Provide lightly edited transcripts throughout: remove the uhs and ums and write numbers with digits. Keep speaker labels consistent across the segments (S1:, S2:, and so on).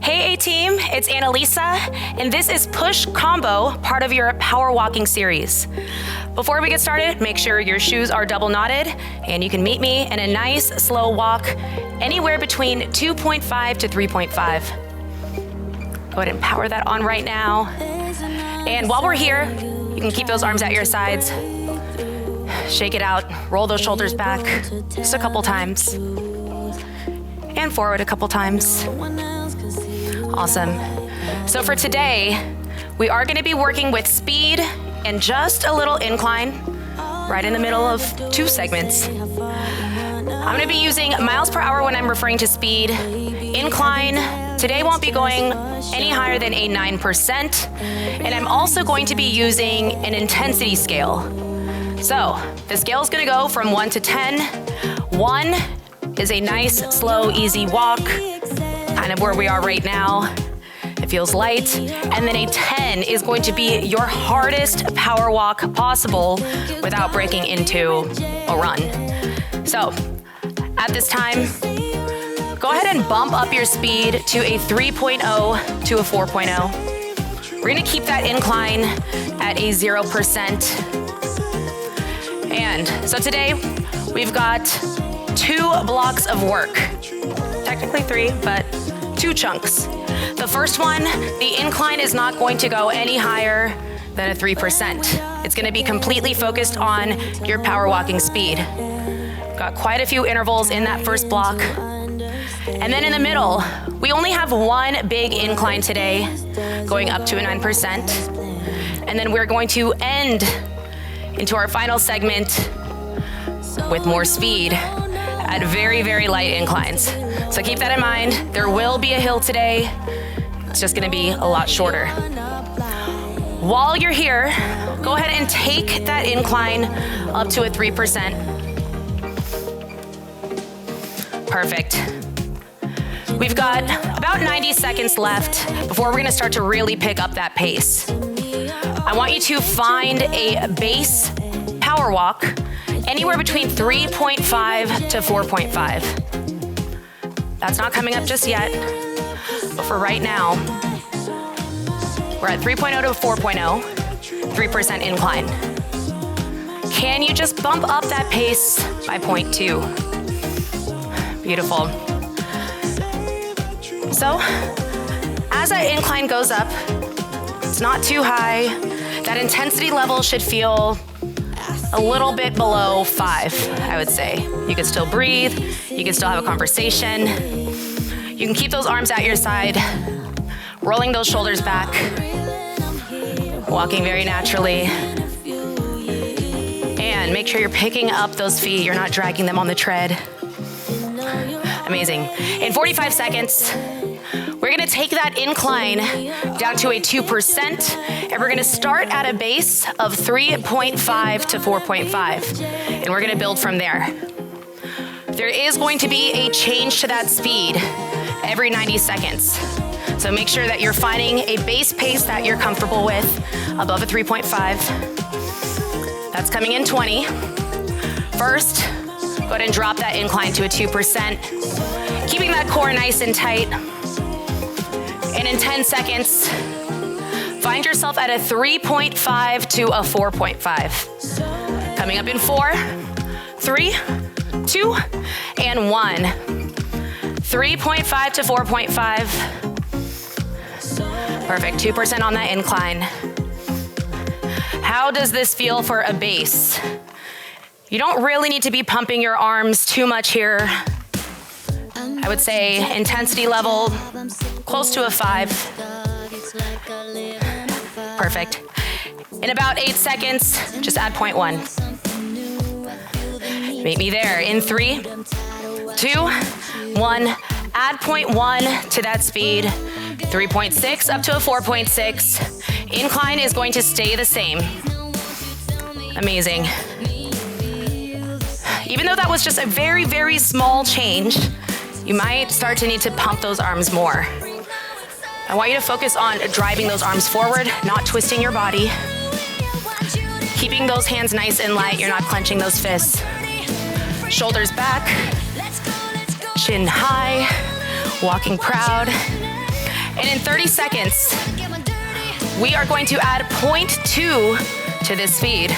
S1: Hey A-Team, it's Annalisa, and this is Push Combo, part of your power walking series. Before we get started, make sure your shoes are double knotted, and you can meet me in a nice slow walk, anywhere between 2.5 to 3.5. Go ahead and power that on right now. And while we're here, you can keep those arms at your sides. Shake it out, roll those shoulders back just a couple times. And forward a couple times. Awesome. So for today, we are going to be working with speed and just a little incline right in the middle of two segments. I'm going to be using miles per hour when I'm referring to speed. Incline today won't be going any higher than a 9%. And I'm also going to be using an intensity scale. So the scale is going to go from 1 to 10. 1 is a nice, slow, easy walk, kind of where we are right now. It feels light. And then a 10 is going to be your hardest power walk possible without breaking into a run. So at this time, go ahead and bump up your speed to a 3.0 to a 4.0. We're gonna keep that incline at a 0%. And so today, we've got 2 blocks of work. Technically 3, but 2 chunks. The first one, the incline is not going to go any higher than a 3%. It's gonna be completely focused on your power walking speed. Got quite a few intervals in that first block. And then in the middle, we only have 1 big incline today, going up to a 9%. And then we're going to end into our final segment with more speed at very, very light inclines. So keep that in mind. There will be a hill today. It's just gonna be a lot shorter. While you're here, go ahead and take that incline up to a 3%. Perfect. We've got about 90 seconds left before we're gonna start to really pick up that pace. I want you to find a base power walk anywhere between 3.5 to 4.5. That's not coming up just yet, but for right now, we're at 3.0 to 4.0, 3% incline. Can you just bump up that pace by 0.2? Beautiful. So, as that incline goes up, it's not too high. That intensity level should feel a little bit below 5, I would say. You can still breathe. You can still have a conversation. You can keep those arms at your side, rolling those shoulders back, walking very naturally. And make sure you're picking up those feet. You're not dragging them on the tread. Amazing. In 45 seconds, we're gonna take that incline down to a 2%, and we're gonna start at a base of 3.5 to 4.5, and we're gonna build from there. There is going to be a change to that speed every 90 seconds. So make sure that you're finding a base pace that you're comfortable with above a 3.5. That's coming in 20. First, go ahead and drop that incline to a 2%, keeping that core nice and tight. And in 10 seconds, find yourself at a 3.5 to a 4.5. Coming up in 4, 3, 2, and 1. 3.5 to 4.5. Perfect, 2% on that incline. How does this feel for a base? You don't really need to be pumping your arms too much here. I would say intensity level close to a 5. Perfect. In about 8 seconds, just add 0.1. Meet me there in 3, 2, 1. Add 0.1 to that speed. 3.6 up to a 4.6. Incline is going to stay the same. Amazing. Even though that was just a very, very small change, you might start to need to pump those arms more. I want you to focus on driving those arms forward, not twisting your body. Keeping those hands nice and light, you're not clenching those fists. Shoulders back, chin high, walking proud. And in 30 seconds, we are going to add 0.2 to this speed.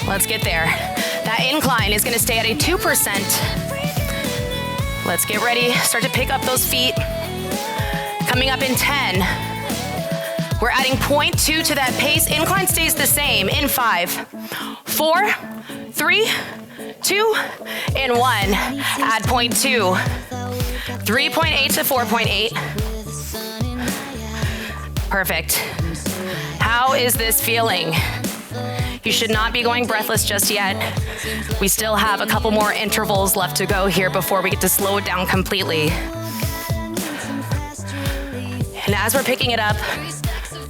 S1: Let's get there. That incline is gonna stay at a 2%. Let's get ready, start to pick up those feet. Coming up in 10. We're adding 0.2 to that pace. Incline stays the same in 5, 4, 3, 2, and 1. Add 0.2. 3.8 to 4.8. Perfect. How is this feeling? You should not be going breathless just yet. We still have a couple more intervals left to go here before we get to slow it down completely. And as we're picking it up,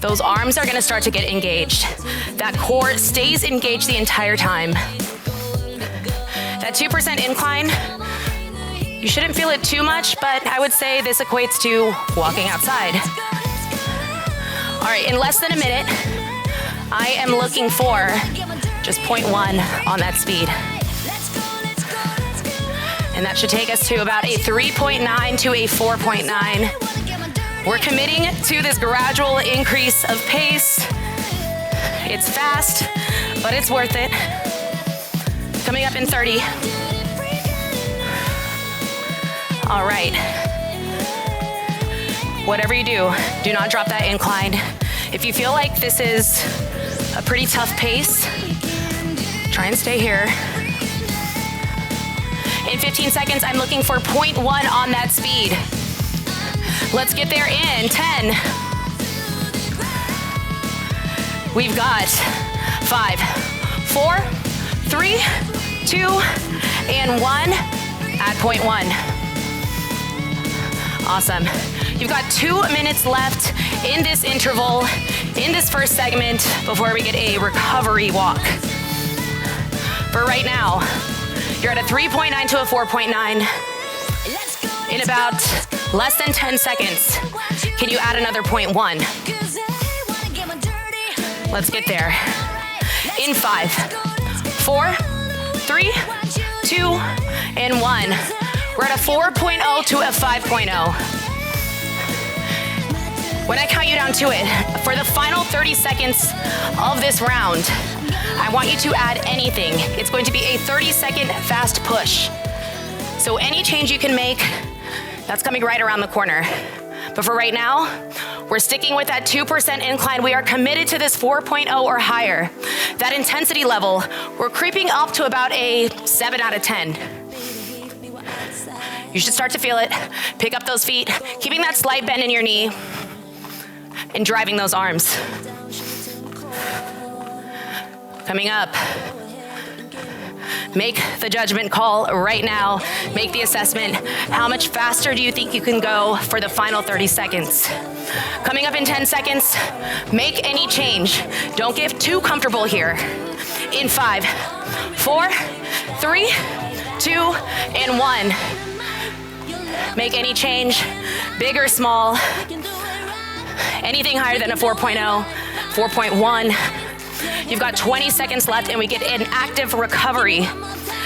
S1: those arms are gonna start to get engaged. That core stays engaged the entire time. That 2% incline, you shouldn't feel it too much, but I would say this equates to walking outside. All right, in less than a minute, I am looking for just 0.1 on that speed. And that should take us to about a 3.9 to a 4.9. We're committing to this gradual increase of pace. It's fast, but it's worth it. Coming up in 30. All right. Whatever you do, do not drop that incline. If you feel like this is a pretty tough pace, try and stay here. In 15 seconds, I'm looking for 0.1 on that speed. Let's get there in 10. We've got 5, 4, 3, 2, and 1. Add 0.1. Awesome. You've got 2 minutes left in this interval, in this first segment, before we get a recovery walk. For right now, you're at a 3.9 to a 4.9. In about less than 10 seconds, can you add another 0.1? Let's get there. In 5, 4, 3, 2, and 1. We're at a 4.0 to a 5.0. When I count you down to it, for the final 30 seconds of this round, I want you to add anything. It's going to be a 30-second fast push. So any change you can make, that's coming right around the corner. But for right now, we're sticking with that 2% incline. We are committed to this 4.0 or higher. That intensity level, we're creeping up to about a 7 out of 10. You should start to feel it. Pick up those feet, keeping that slight bend in your knee, and driving those arms. Coming up. Make the judgment call right now. Make the assessment. How much faster do you think you can go for the final 30 seconds? Coming up in 10 seconds, make any change. Don't get too comfortable here. In 5, 4, 3, 2, and 1. Make any change, big or small. Anything higher than a 4.0, 4.1. You've got 20 seconds left and we get an active recovery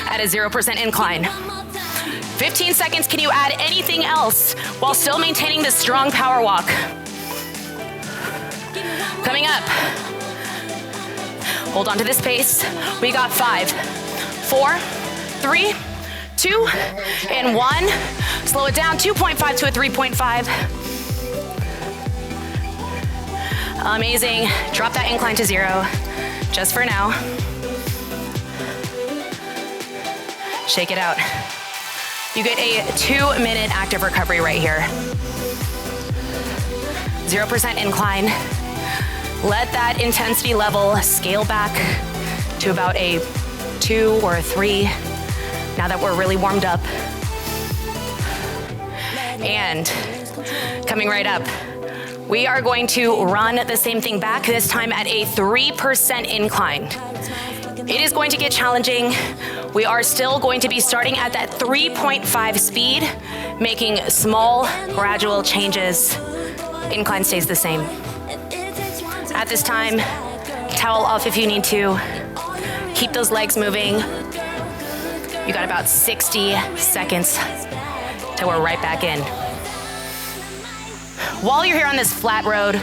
S1: at a 0% incline. 15 seconds, can you add anything else while still maintaining this strong power walk? Coming up. Hold on to this pace. We got 5, 4, 3, 2, and 1. Slow it down, 2.5 to a 3.5. Amazing. Drop that incline to 0, just for now. Shake it out. You get a 2-minute active recovery right here. 0% incline. Let that intensity level scale back to about a 2 or a 3 now that we're really warmed up. And coming right up, we are going to run the same thing back, this time at a 3% incline. It is going to get challenging. We are still going to be starting at that 3.5 speed, making small, gradual changes. Incline stays the same. At this time, towel off if you need to. Keep those legs moving. You got about 60 seconds till we're right back in. While you're here on this flat road,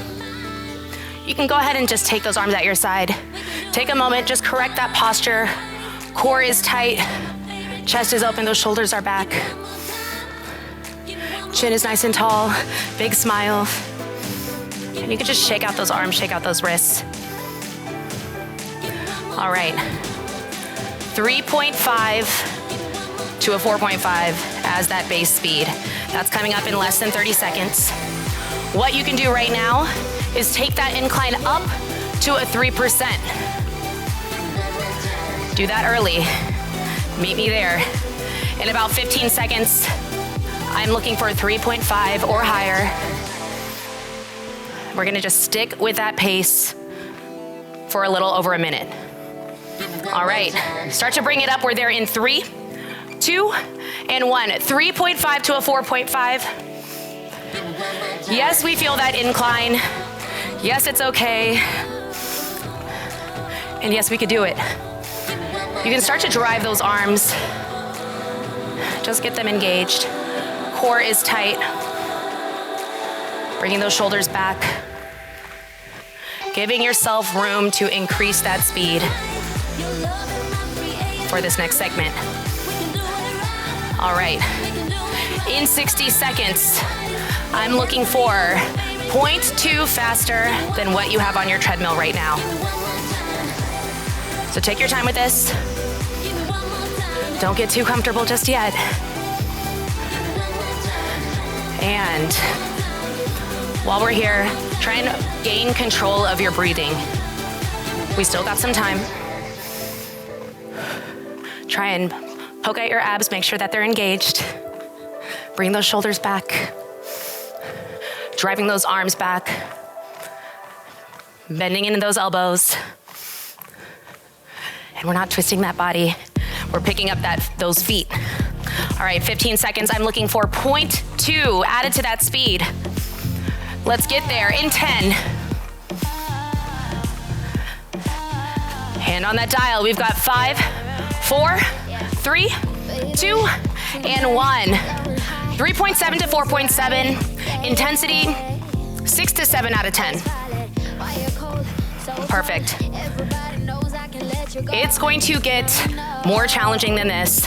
S1: you can go ahead and just take those arms at your side. Take a moment, just correct that posture. Core is tight, chest is open, those shoulders are back. Chin is nice and tall, big smile. And you can just shake out those arms, shake out those wrists. All right, 3.5 to a 4.5 as that base speed. That's coming up in less than 30 seconds. What you can do right now is take that incline up to a 3%. Do that early. Meet me there. In about 15 seconds, I'm looking for a 3.5 or higher. We're gonna just stick with that pace for a little over a minute. All right, start to bring it up. We're there in 3, 2, and 1. 3.5 to a 4.5. Yes, we feel that incline. Yes, it's okay. And yes, we could do it. You can start to drive those arms. Just get them engaged. Core is tight. Bringing those shoulders back. Giving yourself room to increase that speed for this next segment. All right. In 60 seconds, I'm looking for 0.2 faster than what you have on your treadmill right now. So take your time with this. Don't get too comfortable just yet. And while we're here, try and gain control of your breathing. We still got some time. Try and poke at your abs, make sure that they're engaged. Bring those shoulders back. Driving those arms back. Bending into those elbows. And we're not twisting that body. We're picking up those feet. All right, 15 seconds. I'm looking for 0.2 added to that speed. Let's get there in 10. Hand on that dial. We've got 5, 4, 3, 2, and 1. 3.7 to 4.7. Intensity, 6 to 7 out of 10. Perfect. It's going to get more challenging than this,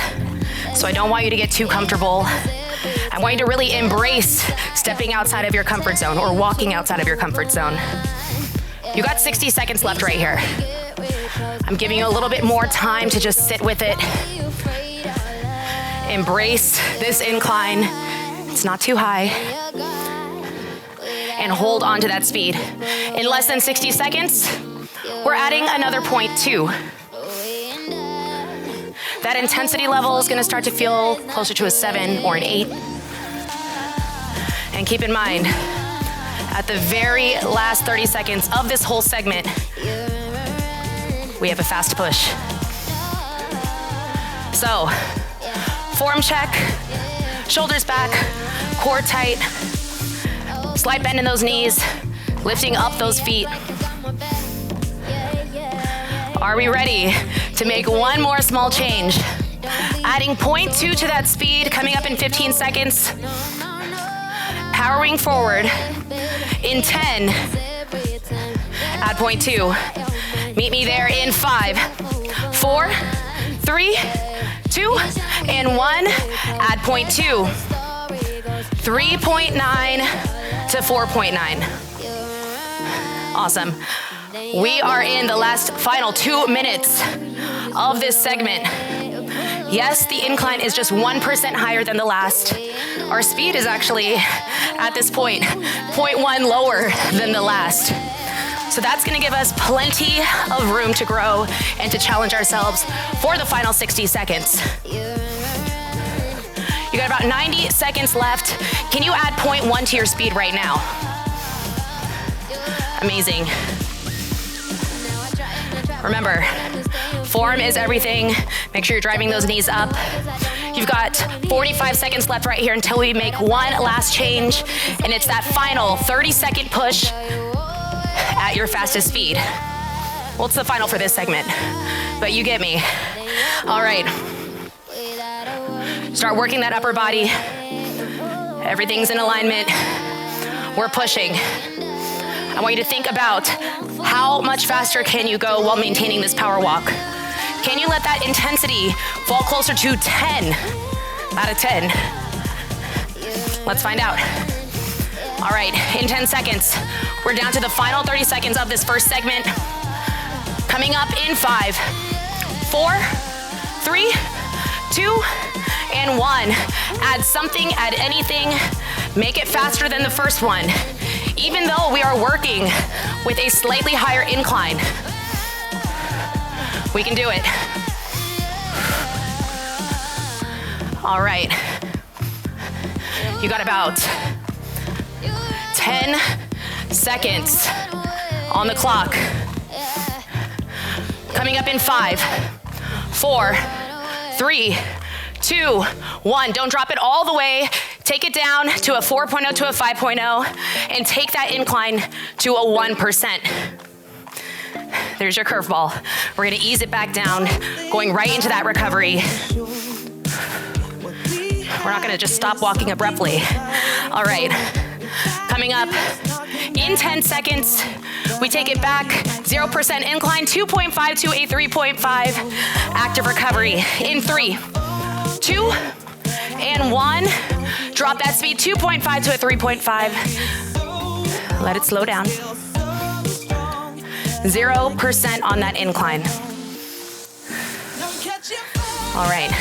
S1: so I don't want you to get too comfortable. I want you to really embrace stepping outside of your comfort zone or walking outside of your comfort zone. You got 60 seconds left right here. I'm giving you a little bit more time to just sit with it. Embrace this incline. It's not too high. And hold on to that speed. In less than 60 seconds, we're adding another 0.2. That intensity level is gonna start to feel closer to a 7 or an 8. And keep in mind, at the very last 30 seconds of this whole segment, we have a fast push. So, form check, shoulders back, core tight, slight bend in those knees, lifting up those feet. Are we ready to make one more small change? Adding 0.2 to that speed, coming up in 15 seconds. Powering forward in 10. Add 0.2. Meet me there in 5, 4, 3, 2, and 1. Add 0.2. 3.9 to 4.9. Awesome. We are in the last final 2 minutes of this segment. Yes, the incline is just 1% higher than the last. Our speed is actually, at this point, 0.1 lower than the last. So that's gonna give us plenty of room to grow and to challenge ourselves for the final 60 seconds. You got about 90 seconds left. Can you add 0.1 to your speed right now? Amazing. Remember, form is everything. Make sure you're driving those knees up. You've got 45 seconds left right here until we make one last change, and it's that final 30-second push at your fastest speed. Well, it's the final for this segment, but you get me. All right. Start working that upper body. Everything's in alignment. we're pushing. I want you to think about how much faster can you go while maintaining this power walk. Can you let that intensity fall closer to 10 out of 10? Let's find out. All right, in 10 seconds, we're down to the final 30 seconds of this first segment. Coming up in 5, 4, 3, 2, and 1. Add something, add anything, make it faster than the first one. Even though we are working with a slightly higher incline, we can do it. All right. You got about 10 seconds on the clock. Coming up in 5, 4, 3, 2, 1. Don't drop it all the way. Take it down to a 4.0 to a 5.0 and take that incline to a 1%. There's your curveball. We're gonna ease it back down, going right into that recovery. We're not gonna just stop walking abruptly. All right, coming up in 10 seconds, we take it back, 0% incline, 2.5 to a 3.5, active recovery. In 3, 2, and 1. Drop that speed, 2.5 to a 3.5. Let it slow down. 0% on that incline. All right.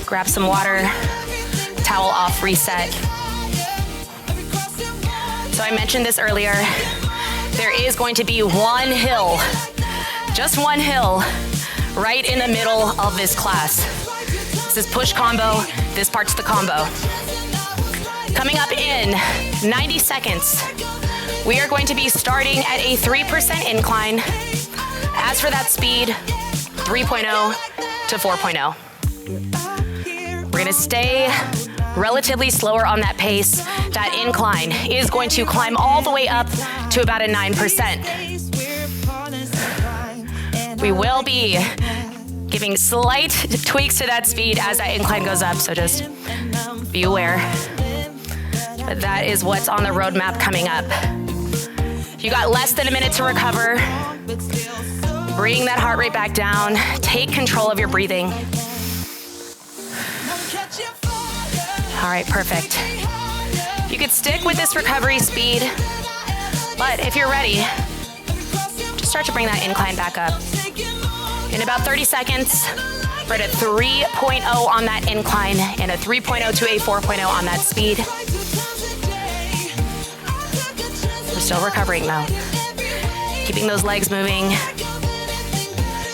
S1: Grab some water, towel off, reset. So I mentioned this earlier. There is going to be one hill, just one hill, right in the middle of this class. This is push combo, this part's the combo. Coming up in 90 seconds, we are going to be starting at a 3% incline. As for that speed, 3.0 to 4.0. We're gonna stay relatively slower on that pace. That incline is going to climb all the way up to about a 9%. We will be giving slight tweaks to that speed as that incline goes up, so just be aware. But that is what's on the roadmap coming up. You got less than a minute to recover. Bring that heart rate back down. Take control of your breathing. All right, perfect. You could stick with this recovery speed, but if you're ready, just start to bring that incline back up. In about 30 seconds, we're at a 3.0 on that incline and a 3.0 to a 4.0 on that speed. We're still recovering though. Keeping those legs moving.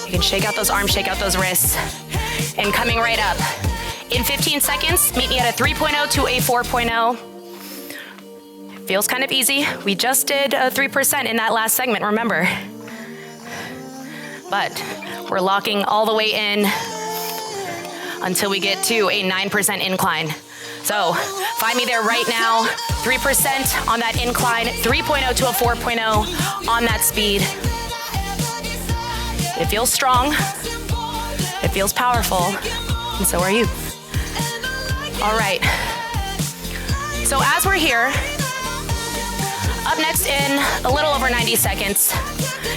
S1: You can shake out those arms, shake out those wrists, and coming right up. In 15 seconds, meet me at a 3.0 to a 4.0. Feels kind of easy. We just did a 3% in that last segment, remember? But we're locking all the way in until we get to a 9% incline. So find me there right now, 3% on that incline, 3.0 to a 4.0 on that speed. It feels strong, it feels powerful, and so are you. All right, so as we're here, up next in a little over 90 seconds,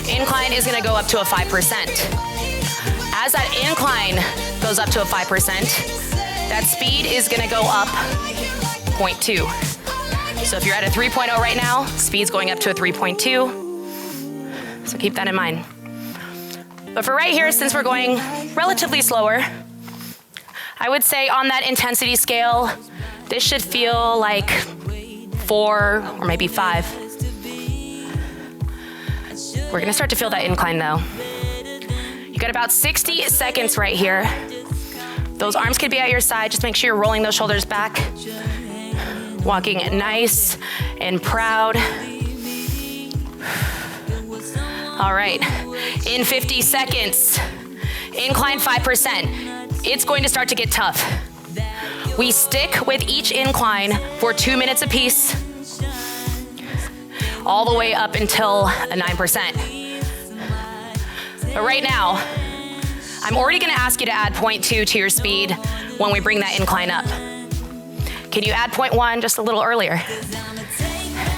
S1: incline is gonna go up to a 5%. As that incline goes up to a 5%, that speed is gonna go up 0.2. So if you're at a 3.0 right now, speed's going up to a 3.2. So keep that in mind. But for right here, since we're going relatively slower, I would say on that intensity scale, this should feel like 4 or maybe 5. We're gonna start to feel that incline though. You got about 60 seconds right here. Those arms could be at your side. Just make sure you're rolling those shoulders back. Walking nice and proud. All right, in 50 seconds, incline 5%. It's going to start to get tough. We stick with each incline for 2 minutes apiece, all the way up until a 9%. But right now, I'm already gonna ask you to add 0.2 to your speed when we bring that incline up. Can you add 0.1 just a little earlier?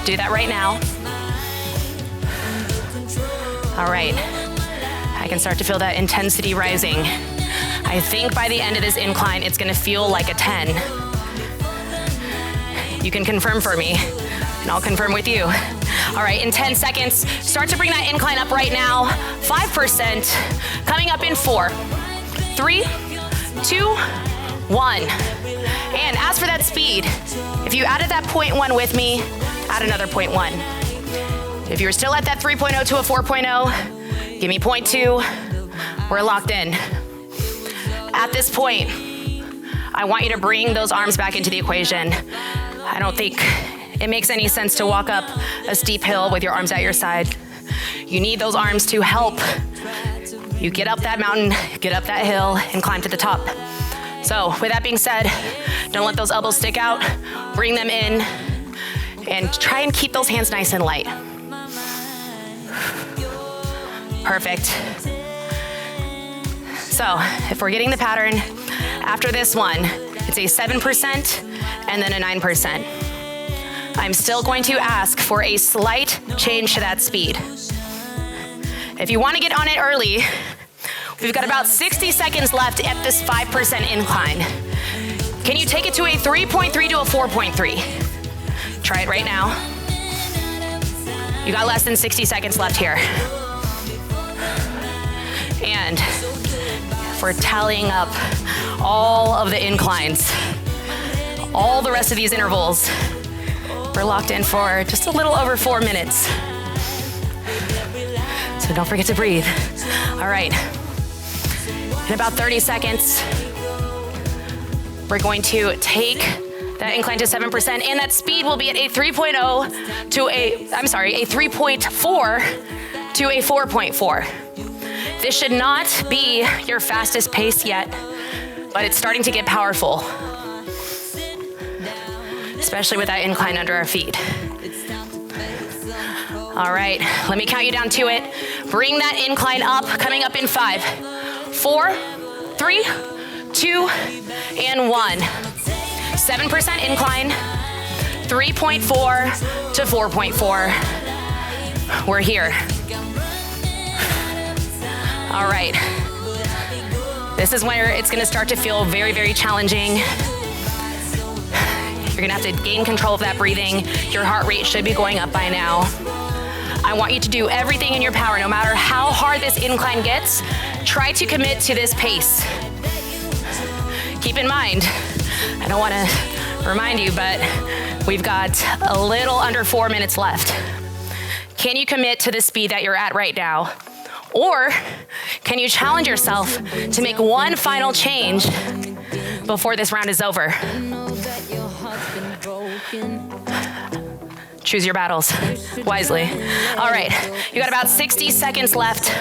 S1: Do that right now. All right. I can start to feel that intensity rising. I think by the end of this incline, it's gonna feel like a 10. You can confirm for me, and I'll confirm with you. All right, in 10 seconds, start to bring that incline up right now. 5%, coming up in 4, 3, 2, 1. And as for that speed, if you added that 0.1 with me, add another 0.1. If you're still at that 3.0 to a 4.0, give me 0.2, we're locked in. At this point, I want you to bring those arms back into the equation. I don't think it makes any sense to walk up a steep hill with your arms at your side. You need those arms to help you get up that mountain, get up that hill, and climb to the top. So with that being said, don't let those elbows stick out, bring them in, and try and keep those hands nice and light. Perfect. So if we're getting the pattern, after this one, it's a 7% and then a 9%. I'm still going to ask for a slight change to that speed. If you want to get on it early, we've got about 60 seconds left at this 5% incline. Can you take it to a 3.3 to a 4.3? Try it right now. You got less than 60 seconds left here. And we're tallying up all of the inclines, all the rest of these intervals. We're locked in for just a little over 4 minutes. So don't forget to breathe. All right. In about 30 seconds, we're going to take that incline to 7%, and that speed will be at a 3.0 to a 3.4 to a 4.4. This should not be your fastest pace yet, but it's starting to get powerful, especially with that incline under our feet. All right, let me count you down to it. Bring that incline up, coming up in 5, 4, 3, 2, and 1. 7% incline, 3.4 to 4.4. We're here. All right. This is where it's gonna start to feel very, very challenging. You're gonna have to gain control of that breathing. Your heart rate should be going up by now. I want you to do everything in your power, no matter how hard this incline gets, try to commit to this pace. Keep in mind, I don't wanna remind you, but we've got a little under 4 minutes left. Can you commit to the speed that you're at right now? Or can you challenge yourself to make one final change before this round is over? Choose your battles wisely. All right, you got about 60 seconds left.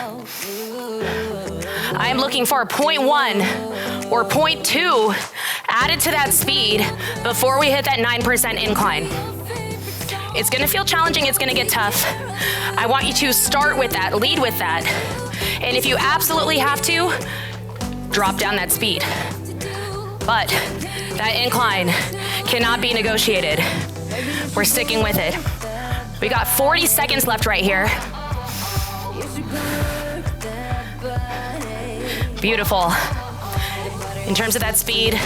S1: I am looking for a 0.1 or 0.2 added to that speed before we hit that 9% incline. It's gonna feel challenging, it's gonna get tough. I want you to start with that, lead with that. And if you absolutely have to, drop down that speed. But that incline cannot be negotiated. We're sticking with it. We got 40 seconds left right here. Beautiful. In terms of that speed,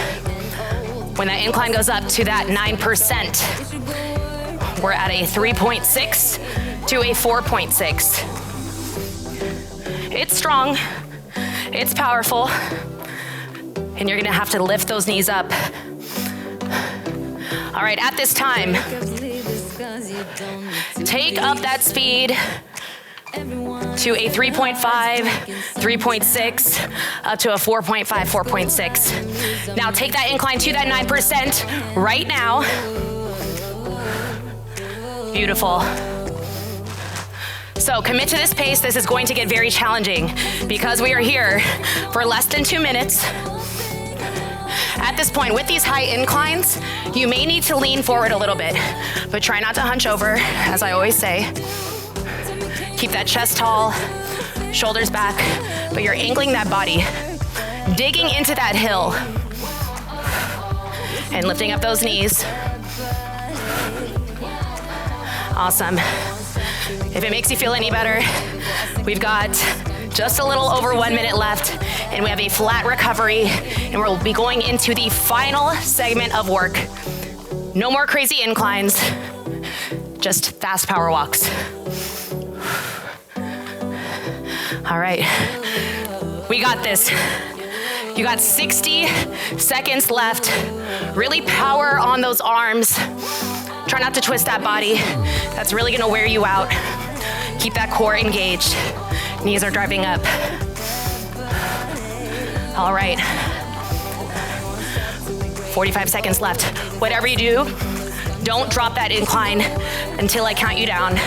S1: when that incline goes up to that 9%, we're at a 3.6 to a 4.6. It's strong, it's powerful, and you're gonna have to lift those knees up. All right, at this time, take up that speed to a 3.5, 3.6, up to a 4.5, 4.6. Now take that incline to that 9% right now. Beautiful. So commit to this pace. This is going to get very challenging because we are here for less than 2 minutes. At this point, with these high inclines, you may need to lean forward a little bit, but try not to hunch over, as I always say. Keep that chest tall, shoulders back, but you're angling that body, digging into that hill. And lifting up those knees. Awesome. If it makes you feel any better, we've got just a little over 1 minute left, and we have a flat recovery, and we'll be going into the final segment of work. No more crazy inclines, just fast power walks. All right, we got this. You got 60 seconds left. Really power on those arms. Try not to twist that body. That's really gonna wear you out. Keep that core engaged. Knees are driving up. All right. 45 seconds left. Whatever you do, don't drop that incline until I count you down.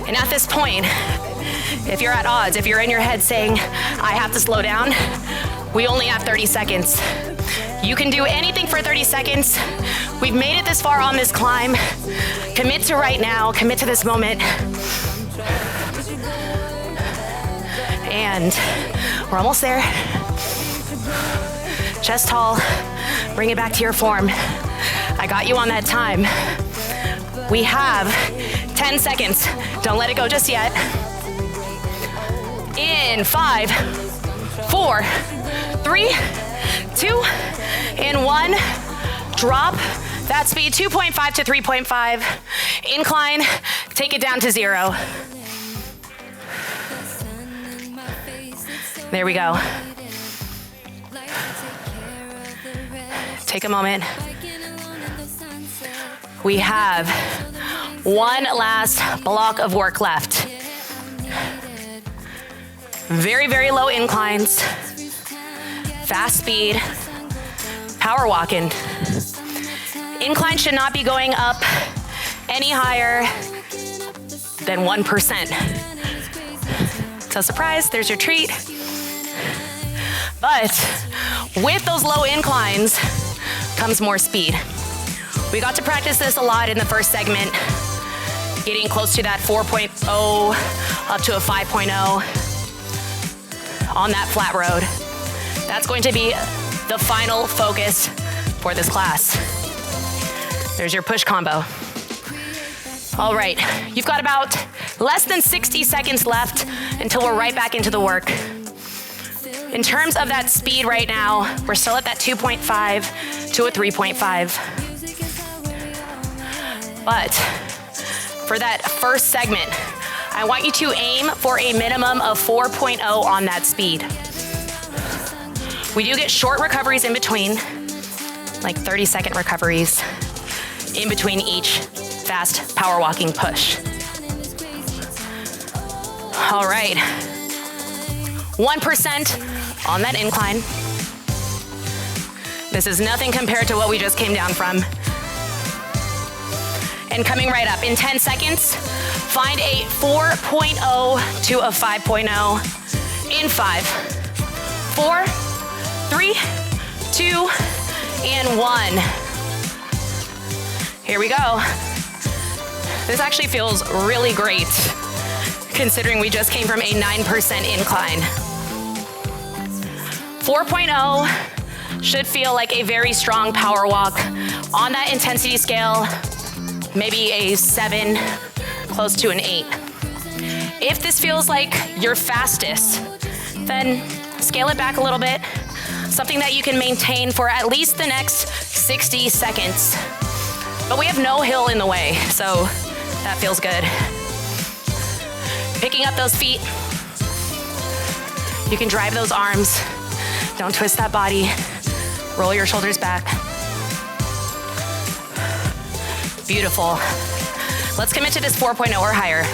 S1: And at this point, if you're at odds, if you're in your head saying, I have to slow down, we only have 30 seconds. You can do anything for 30 seconds. We've made it this far on this climb. Commit to right now, commit to this moment. And we're almost there. Chest tall, bring it back to your form. I got you on that time. We have 10 seconds. Don't let it go just yet. In 5, 4, 3, 2, and 1. Drop that speed, 2.5 to 3.5. Incline, take it down to 0. There we go. Take a moment. We have one last block of work left. Very, very low inclines, fast speed, power walking. Incline should not be going up any higher than 1%. So surprise, there's your treat. But with those low inclines comes more speed. We got to practice this a lot in the first segment, getting close to that 4.0 up to a 5.0 on that flat road. That's going to be the final focus for this class. There's your push combo. All right, you've got about less than 60 seconds left until we're right back into the work. In terms of that speed right now, we're still at that 2.5 to a 3.5. But for that first segment, I want you to aim for a minimum of 4.0 on that speed. We do get short recoveries in between, like 30-second recoveries in between each fast power walking push. All right, 1% on that incline. This is nothing compared to what we just came down from. And coming right up in 10 seconds, find a 4.0 to a 5.0 in 5, 4, 3, 2, and 1. Here we go. This actually feels really great, considering we just came from a 9% incline. 4.0 should feel like a very strong power walk on that intensity scale, maybe a 7, close to an 8. If this feels like your fastest, then scale it back a little bit, something that you can maintain for at least the next 60 seconds. But we have no hill in the way, so that feels good. Picking up those feet. You can drive those arms. Don't twist that body. Roll your shoulders back. Beautiful. Let's commit to this 4.0 or higher.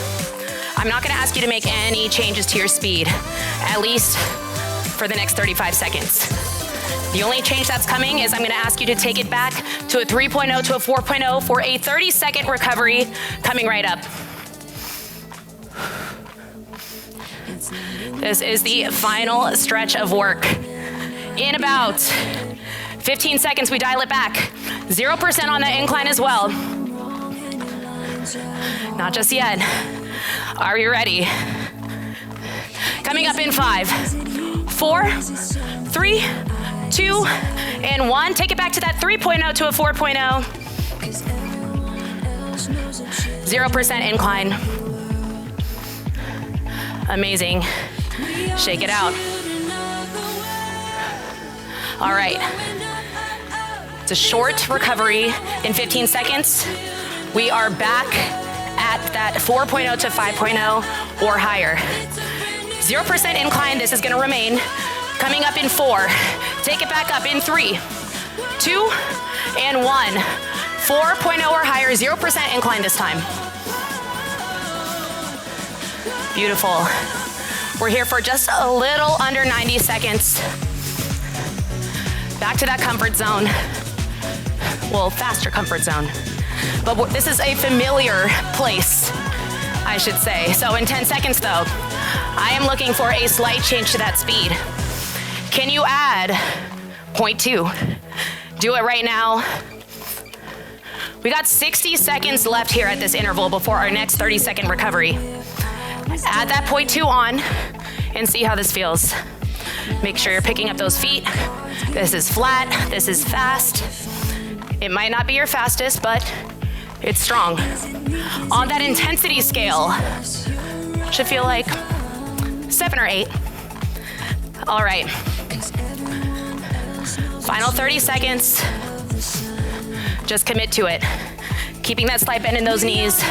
S1: I'm not gonna ask you to make any changes to your speed, at least for the next 35 seconds. The only change that's coming is I'm gonna ask you to take it back to a 3.0 to a 4.0 for a 30-second recovery coming right up. This is the final stretch of work. In about 15 seconds, we dial it back. 0% on the incline as well. Not just yet. Are you ready? Coming up in 5, 4, 3, 2, and 1. Take it back to that 3.0 to a 4.0. 0% incline. Amazing. Shake it out. All right. It's a short recovery in 15 seconds. We are back at that 4.0 to 5.0 or higher. 0% incline, this is gonna remain. Coming up in 4. Take it back up in 3, 2, and 1. 4.0 or higher, 0% incline this time. Beautiful. We're here for just a little under 90 seconds. Back to that comfort zone. Well, faster comfort zone. But this is a familiar place, I should say. So in 10 seconds though, I am looking for a slight change to that speed. Can you add 0.2? Do it right now. We got 60 seconds left here at this interval before our next 30-second recovery. Add that 0.2 on and see how this feels. Make sure you're picking up those feet. This is flat, this is fast. It might not be your fastest, but it's strong. On that intensity scale, should feel like 7 or 8. All right. Final 30 seconds. Just commit to it. Keeping that slight bend in those knees.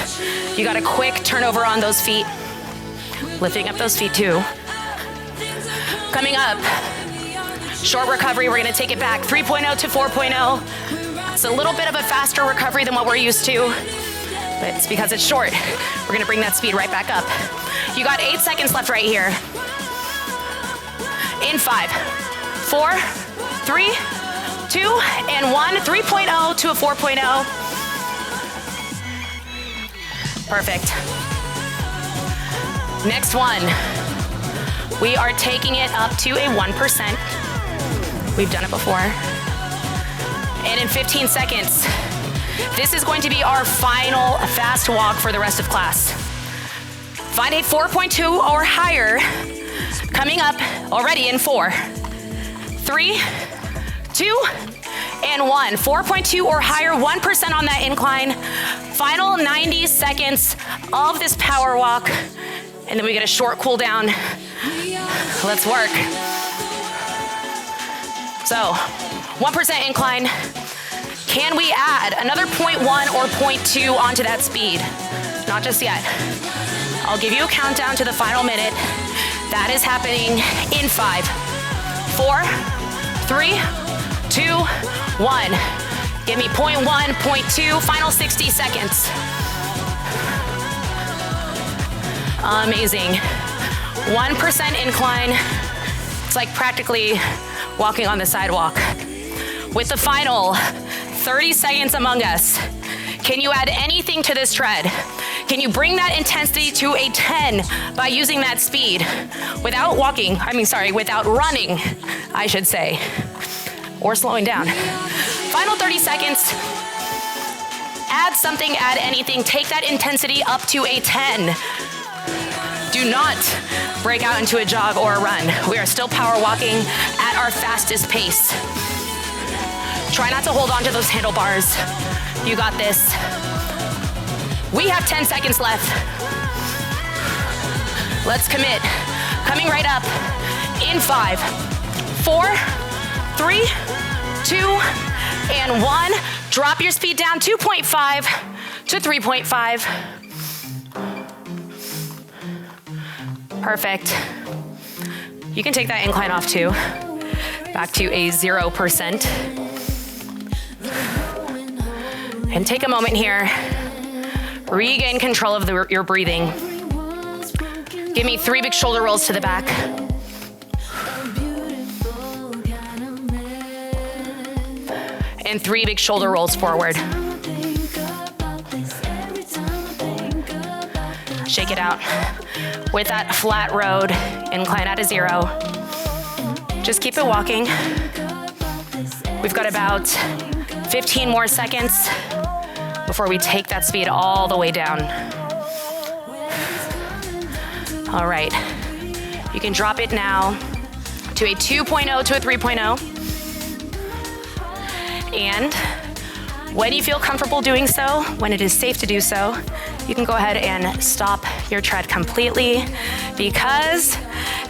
S1: You got a quick turnover on those feet. Lifting up those feet too. Coming up, short recovery, we're gonna take it back 3.0 to 4.0. It's a little bit of a faster recovery than what we're used to, but it's because it's short. We're gonna bring that speed right back up. You got 8 seconds left right here. In 5, 4, 3, 2, and 1. 3.0 to a 4.0. Perfect. Next one. We are taking it up to a 1%. We've done it before. And in 15 seconds, this is going to be our final fast walk for the rest of class. Find a 4.2 or higher coming up already in 4, 3, 2, and 1. 4.2 or higher, 1% on that incline. Final 90 seconds of this power walk, and then we get a short cool down. Let's work. So, 1% incline. Can we add another 0.1 or 0.2 onto that speed? Not just yet. I'll give you a countdown to the final minute. That is happening in 5, 4, 3, 2, 1. Give me 0.1, 0.2, final 60 seconds. Amazing. 1% incline. It's like practically walking on the sidewalk. With the final 30 seconds among us, can you add anything to this tread? Can you bring that intensity to a 10 by using that speed without without running, I should say, or slowing down? Final 30 seconds. Add something, add anything. Take that intensity up to a 10. Do not break out into a jog or a run. We are still power walking at our fastest pace. Try not to hold on to those handlebars. You got this. We have 10 seconds left. Let's commit. Coming right up in 5, 4, 3, 2, and 1. Drop your speed down 2.5 to 3.5. Perfect. You can take that incline off too. Back to a 0%. And take a moment here. Regain control of your breathing. Give me 3 big shoulder rolls to the back. And 3 big shoulder rolls forward. Shake it out. With that flat road, incline at a 0. Just keep it walking. We've got about 15 more seconds before we take that speed all the way down. All right, you can drop it now to a 2.0 to a 3.0. And when you feel comfortable doing so, when it is safe to do so, you can go ahead and stop your tread completely, because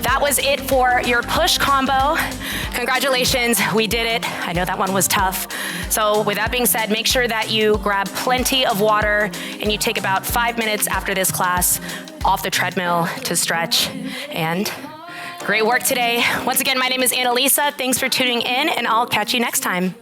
S1: that was it for your push combo. Congratulations, we did it. I know that one was tough. So with that being said, make sure that you grab plenty of water and you take about 5 minutes after this class off the treadmill to stretch. And great work today. Once again, my name is Annalisa. Thanks for tuning in, and I'll catch you next time.